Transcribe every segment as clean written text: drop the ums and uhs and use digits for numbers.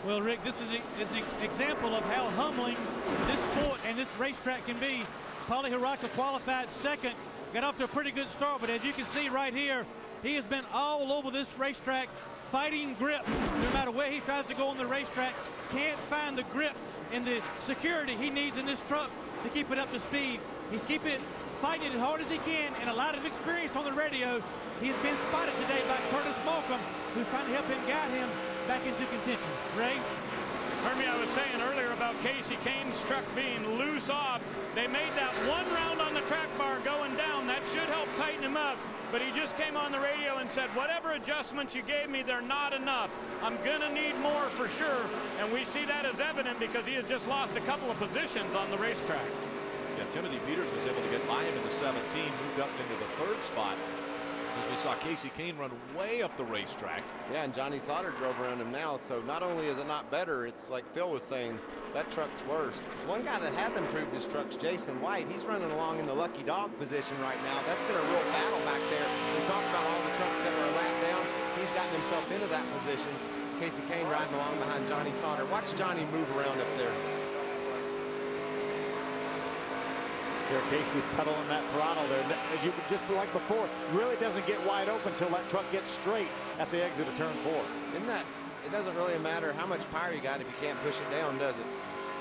Well, Rick, this is an example of how humbling this sport and this racetrack can be. Paulie Haraka qualified second, got off to a pretty good start, but as you can see right here, he has been all over this racetrack fighting grip. No matter where he tries to go on the racetrack, can't find the grip and the security he needs in this truck to keep it up to speed. He's keeping it, fighting it as hard as he can, and a lot of experience on the radio. He's been spotted today by Curtis Malcolm, who's trying to help him guide him back into contention. Ray? Hermie, I was saying earlier about Casey Kane's truck being loose off. They made that one round on the track bar going down. That should help tighten him up. But he just came on the radio and said, whatever adjustments you gave me, they're not enough. I'm going to need more for sure. And we see that as evident because he has just lost a couple of positions on the racetrack. Yeah, Timothy Peters was able to get by him in the 17, moved up into the 3rd spot. As we saw Casey Kane run way up the racetrack. Yeah, and Johnny Sauter drove around him now, so not only is it not better, it's like Phil was saying, that truck's worse. One guy that has improved his truck's Jason White. He's running along in the lucky dog position right now. That's been a real battle back there. We talked about all the trucks that were a lap down. He's gotten himself into that position. Casey Kane riding along behind Johnny Sauter. Watch Johnny move around up there. There, Casey pedaling that throttle there. As you just like before, really doesn't get wide open until that truck gets straight at the exit of turn 4. Isn't that? It doesn't really matter how much power you got if you can't push it down, does it?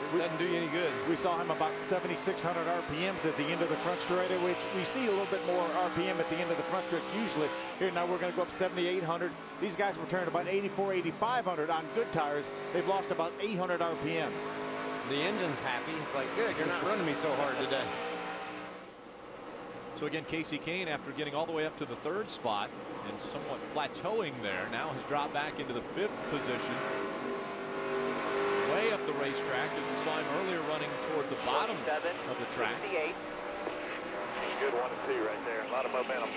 It doesn't do you any good. We saw him about 7,600 RPMs at the end of the front straight, which we see a little bit more RPM at the end of the front stretch usually. Here now we're going to go up 7,800. These guys were turning about 84, 8,500 on good tires. They've lost about 800 RPMs. The engine's happy. It's like, good, you're not running me so hard today. So again, Casey Kane, after getting all the way up to the 3rd spot and somewhat plateauing there, now has dropped back into the 5th position. Way up the racetrack, as we saw him earlier running toward the bottom of the track. 68. Good 1 and 2 right there. A lot of momentum.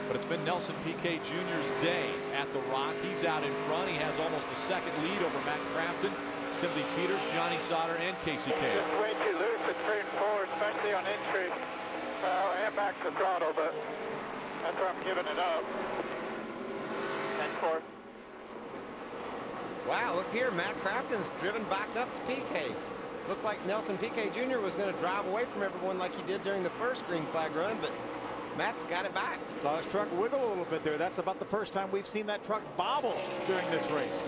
But it's been Nelson Piquet Jr.'s day at the Rock. He's out in front. He has almost a second lead over Matt Crafton, Timothy Peters, Johnny Sauter, and Casey Kane. It's way too loose at turn 4, especially on entry. And back to throttle, but that's where I'm giving it up. 10-4. Wow, look here, Matt Crafton's driven back up to Piquet. Looked like Nelson Piquet Jr. was going to drive away from everyone like he did during the first green flag run, but Matt's got it back. Saw his truck wiggle a little bit there. That's about the first time we've seen that truck bobble during this race.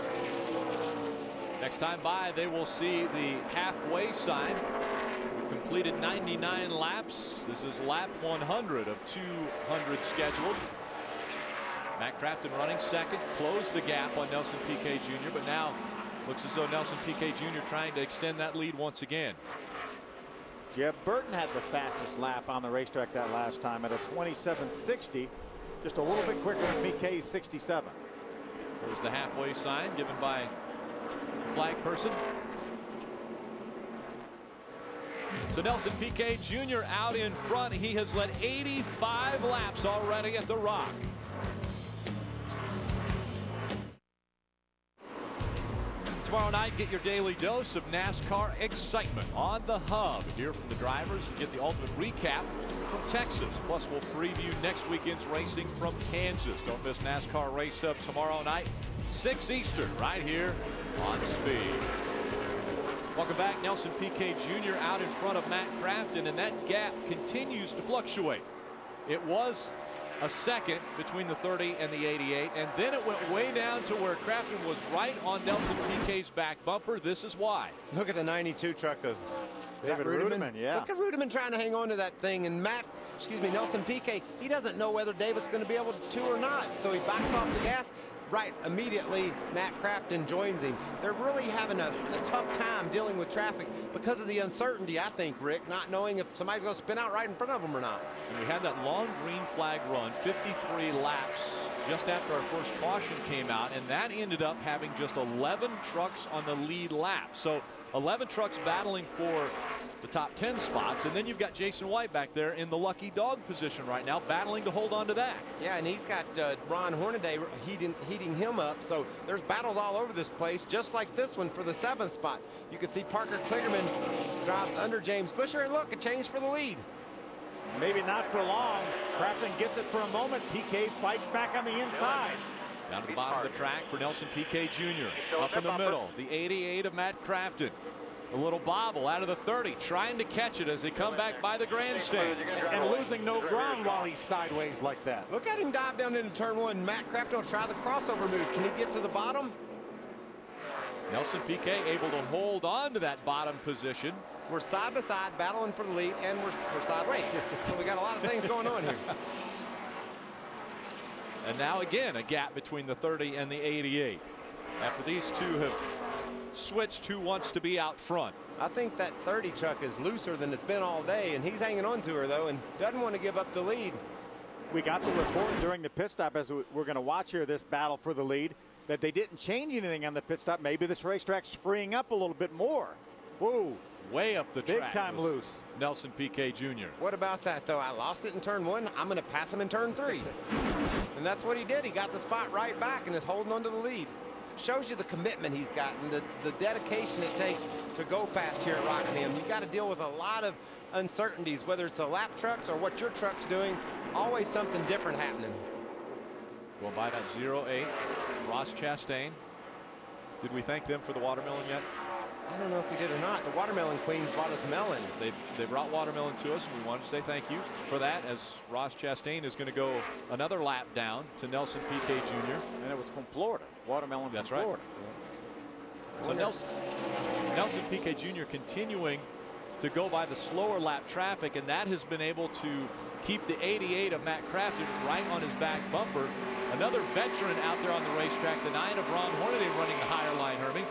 Next time by, they will see the halfway sign. We've completed 99 laps. This is lap 100 of 200 scheduled. Matt Crafton running second, closed the gap on Nelson Piquet Jr., but now looks as though Nelson Piquet Jr. trying to extend that lead once again. Jeb Burton had the fastest lap on the racetrack that last time at a 27.60, just a little bit quicker than Piquet's 67. There's the halfway sign given by flag person. So Nelson Piquet Jr. out in front. He has led 85 laps already at the Rock. Tomorrow night, get your daily dose of NASCAR excitement on the Hub. Hear from the drivers and get the ultimate recap from Texas. Plus, we'll preview next weekend's racing from Kansas. Don't miss NASCAR Race Hub tomorrow night, 6 Eastern, right here on Speed. Welcome back. Nelson Piquet Jr. out in front of Matt Crafton, and that gap continues to fluctuate. It was a second between the 30 and the 88, and then it went way down to where Crafton was right on Nelson Piquet's back bumper. This is why. Look at the 92 truck of David Rudiman. Yeah. Look at Rudiman trying to hang on to that thing, and Nelson Piquet, he doesn't know whether David's going to be able to or not, so he backs off the gas. Right, immediately Matt Crafton joins him. They're really having a tough time dealing with traffic because of the uncertainty, I think, Rick, not knowing if somebody's going to spin out right in front of them or not. And we had that long green flag run, 53 laps, just after our first caution came out, and that ended up having just 11 trucks on the lead lap. So 11 trucks battling for the top 10 spots, and then you've got Jason White back there in the lucky dog position right now, battling to hold on to that. Yeah, and he's got Ron Hornaday heating him up, so there's battles all over this place, just like this one for the 7th spot. You can see Parker Kligerman drives under James Busher, and look, a change for the lead. Maybe not for long. Crafton gets it for a moment. Piquet fights back on the inside. Down to the bottom of the track for Nelson Piquet Jr. Up in the middle, the 88 of Matt Crafton. A little bobble out of the 30, trying to catch it as they come back by the grandstand. And losing no ground while he's sideways like that. Look at him dive down into turn one. Matt Crafton will try the crossover move. Can he get to the bottom? Nelson Piquet able to hold on to that bottom position. We're side by side battling for the lead, and we're sideways. So we got a lot of things going on here. And now again, a gap between the 30 and the 88. After these two have switched, who wants to be out front? I think that 30 truck is looser than it's been all day, and he's hanging on to her, though, and doesn't want to give up the lead. We got the report during the pit stop, as we're going to watch here, this battle for the lead, that they didn't change anything on the pit stop. Maybe this racetrack's freeing up a little bit more. Whoa. Way up the big track. Big time loose. Nelson Piquet Jr. What about that, though? I lost it in turn one. I'm going to pass him in turn three. And that's what he did. He got the spot right back and is holding on to the lead. Shows you the commitment he's gotten, the dedication it takes to go fast here at Rockingham. You got to deal with a lot of uncertainties, whether it's the lap trucks or what your truck's doing. Always something different happening. Going by that 08, Ross Chastain. Did we thank them for the watermelon yet? I don't know if we did or not. The watermelon queens brought us melon. They brought watermelon to us, and we wanted to say thank you for that, as Ross Chastain is going to go another lap down to Nelson Piquet Jr. And it was from Florida. Watermelon That's from right. Florida. So Nelson Piquet Jr. continuing to go by the slower lap traffic, and that has been able to keep the 88 of Matt Crafton right on his back bumper. Another veteran out there on the racetrack, the 9 of Ron Hornaday running the higher line, Hermie.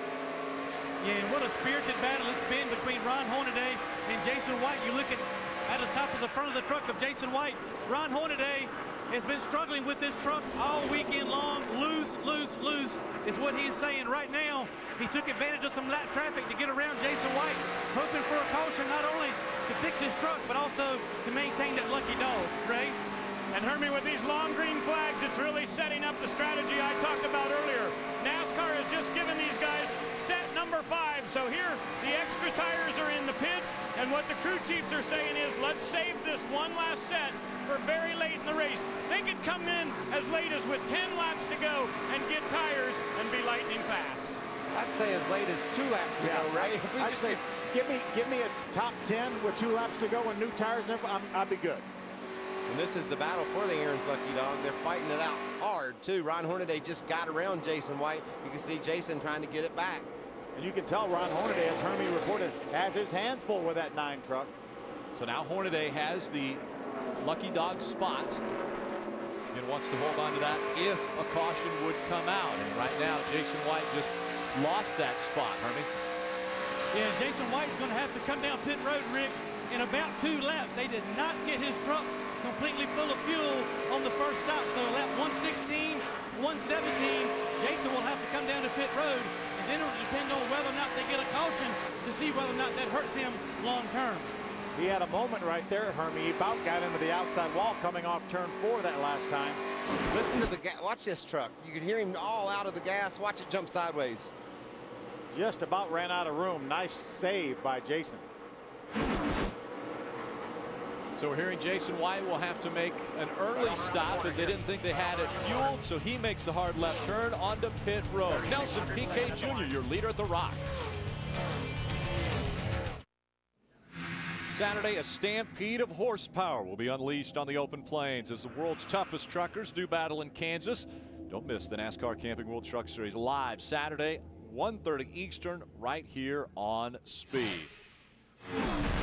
Yeah, and what a spirited battle it's been between Ron Hornaday and Jason White. You look at the top of the front of the truck of Jason White. Ron Hornaday has been struggling with this truck all weekend long. Loose, loose, loose is what he's saying right now. He took advantage of some lap traffic to get around Jason White, hoping for a caution not only to fix his truck, but also to maintain that lucky dog, Ray. And Hermie, with these long green flags, it's really setting up the strategy I talked about earlier. NASCAR has just given these guys set number 5. So here, the extra tires are in the pits, and what the crew chiefs are saying is, let's save this one last set for very late in the race. They could come in as late as with 10 laps to go and get tires and be lightning fast. I'd say as late as 2 laps to go, Ray. I'd say give me a top 10 with 2 laps to go and new tires, and I'd be good. And this is the battle for the Aaron's Lucky Dog. They're fighting it out hard, too. Ron Hornaday just got around Jason White. You can see Jason trying to get it back. And you can tell Ron Hornaday, as Hermie reported, has his hands full with that 9 truck. So now Hornaday has the Lucky Dog spot and wants to hold on to that if a caution would come out. And right now, Jason White just lost that spot, Hermie. Yeah, Jason White's going to have to come down pit road, Rick, in about 2 laps. They did not get his truck completely full of fuel on the first stop. So lap 116, 117, Jason will have to come down to pit road, and then it'll depend on whether or not they get a caution to see whether or not that hurts him long term. He had a moment right there, Hermie. He about got into the outside wall coming off turn 4 that last time. Listen to the gas. Watch this truck. You can hear him all out of the gas. Watch it jump sideways. Just about ran out of room. Nice save by Jason. So we're hearing Jason White will have to make an early stop as they didn't think they had it fueled. So he makes the hard left turn onto pit road. Nelson Piquet Jr., your leader at the Rock. Saturday, a stampede of horsepower will be unleashed on the open plains as the world's toughest truckers do battle in Kansas. Don't miss the NASCAR Camping World Truck Series live Saturday, 1:30 Eastern, right here on Speed.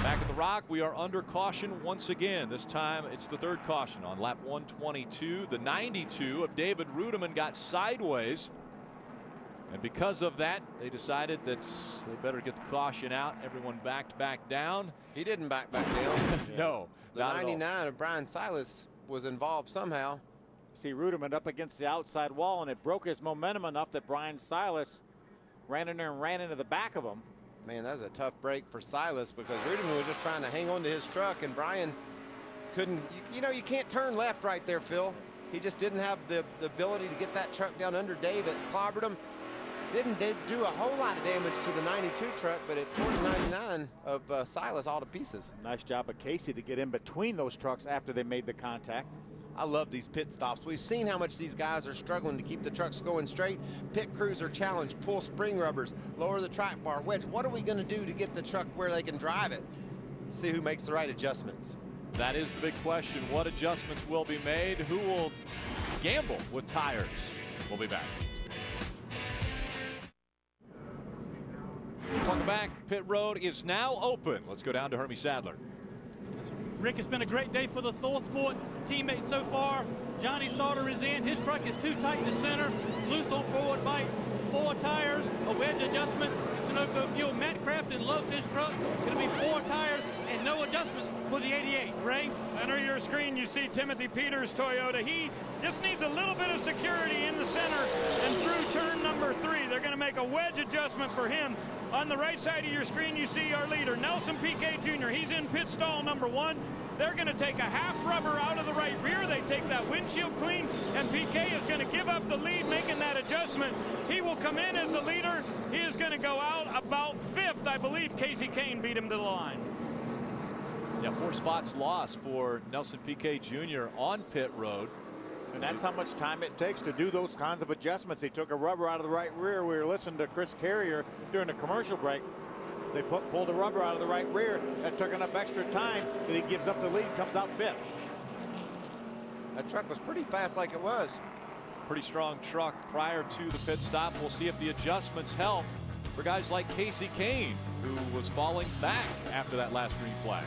Back at the Rock, we are under caution once again. This time it's the 3rd caution on lap 122. The 92 of David Rudeman got sideways, and because of that, they decided that they better get the caution out. Everyone backed back down. He didn't back down. No, the 99 of Brian Silas was involved somehow. See Rudeman up against the outside wall, and it broke his momentum enough that Brian Silas ran in there and ran into the back of him. Man, that was a tough break for Silas because Rudeman was just trying to hang on to his truck, and Brian couldn't. You know, you can't turn left right there, Phil. He just didn't have the ability to get that truck down under David. Clobbered him. Didn't do a whole lot of damage to the 92 truck, but it tore the 99 of Silas all to pieces. Nice job of Casey to get in between those trucks after they made the contact. I love these pit stops. We've seen how much these guys are struggling to keep the trucks going straight. Pit crews are challenged, pull spring rubbers, lower the track bar, wedge. What are we going to do to get the truck where they can drive it? See who makes the right adjustments. That is the big question. What adjustments will be made? Who will gamble with tires? We'll be back. Welcome back. Pit road is now open. Let's go down to Hermie Sadler. Rick, it's been a great day for the ThorSport teammates so far. Johnny Sauter is in. His truck is too tight in the center. Loose on forward bite. 4 tires. A wedge adjustment. Sunoco fuel. Matt Crafton loves his truck. Going to be 4 tires and no adjustments for the 88. Ray? Under your screen, you see Timothy Peters' Toyota. He just needs a little bit of security in the center and through turn number 3. They're going to make a wedge adjustment for him. On the right side of your screen, you see our leader, Nelson Piquet Jr. He's in pit stall number 1. They're going to take a half rubber out of the right rear. They take that windshield clean, and Piquet is going to give up the lead, making that adjustment. He will come in as the leader. He is going to go out about 5th. I believe Casey Kane beat him to the line. Yeah, 4 spots lost for Nelson Piquet Jr. on pit road. And that's how much time it takes to do those kinds of adjustments. He took a rubber out of the right rear. We were listening to Chris Carrier during the commercial break. They pulled the rubber out of the right rear. That took enough extra time that he gives up the lead, comes out 5th. That truck was pretty fast like it was. Pretty strong truck prior to the pit stop. We'll see if the adjustments help for guys like Casey Kane, who was falling back after that last green flag.